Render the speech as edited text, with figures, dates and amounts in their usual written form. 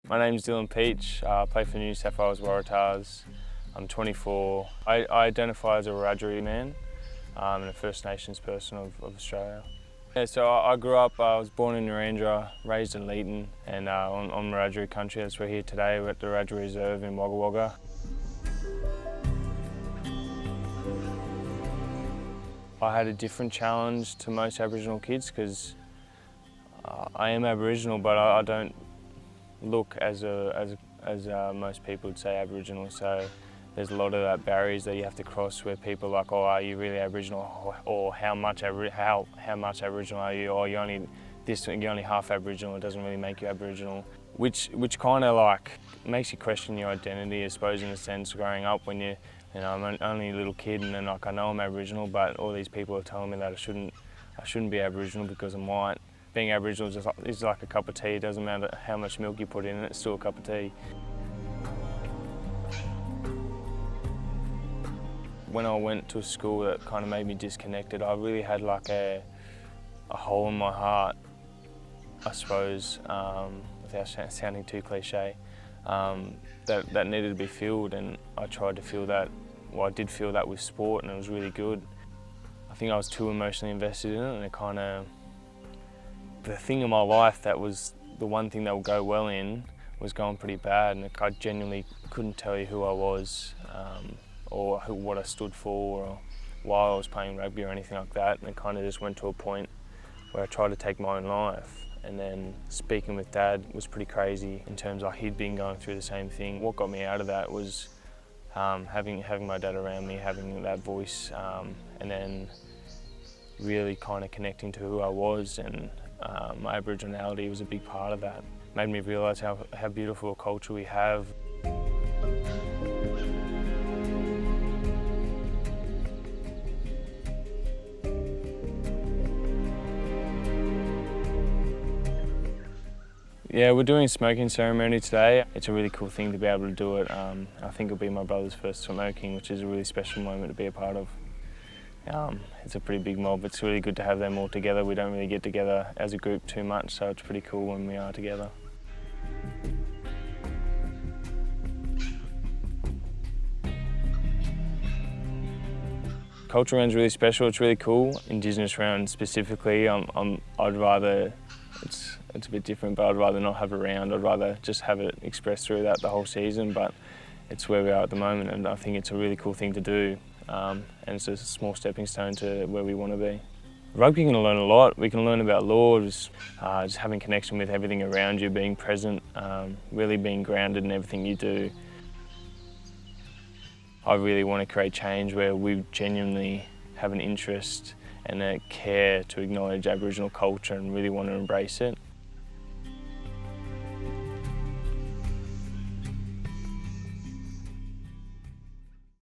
My name's Dylan Pietsch. I play for New South Wales Waratahs. I'm 24. I identify as a Wiradjuri man and a First Nations person of Australia. Yeah, so I grew up, I was born in Riverina, raised in Leeton and on Wiradjuri country. That's where we're here today. We're at the Wiradjuri Reserve in Wagga Wagga. I had a different challenge to most Aboriginal kids because I am Aboriginal, but I don't look as most people would say Aboriginal. So there's a lot of that barriers that you have to cross where people are like, oh, are you really Aboriginal? Or how much Aboriginal are you? Or you're only half Aboriginal. It doesn't really make you Aboriginal. Which kind of like makes you question your identity, I suppose, in a sense, growing up when I'm only a little kid and then like I know I'm Aboriginal, but all these people are telling me that I shouldn't be Aboriginal because I'm white. Being Aboriginal is like a cup of tea. It doesn't matter how much milk you put in it, it's still a cup of tea. When I went to a school that kind of made me disconnected, I really had like a hole in my heart, I suppose, without sounding too cliche, that needed to be filled, and I tried to fill that. Well, I did feel that with sport, and it was really good. I think I was too emotionally invested in it, and it kind of, the thing in my life that was the one thing that would go well in was going pretty bad, and I genuinely couldn't tell you who I was or what I stood for or why I was playing rugby or anything like that, and it kind of just went to a point where I tried to take my own life. And then speaking with Dad was pretty crazy in terms of he'd been going through the same thing. What got me out of that was having my dad around me, having that voice, and then really kind of connecting to who I was, and my Aboriginality was a big part of that. Made me realise how beautiful a culture we have. Yeah, we're doing a smoking ceremony today. It's a really cool thing to be able to do it. I think it'll be my brother's first smoking, which is a really special moment to be a part of. It's a pretty big mob. It's really good to have them all together. We don't really get together as a group too much, so it's pretty cool when we are together. Culture round's really special. It's really cool. Indigenous round specifically, I'd rather. It's a bit different, but I'd rather not have a round. I'd rather just have it expressed throughout the whole season, but it's where we are at the moment, and I think it's a really cool thing to do, and it's a small stepping stone to where we want to be. Rugby can learn a lot. We can learn about law, just having connection with everything around you, being present, really being grounded in everything you do. I really want to create change where we genuinely have an interest and a care to acknowledge Aboriginal culture and really want to embrace it.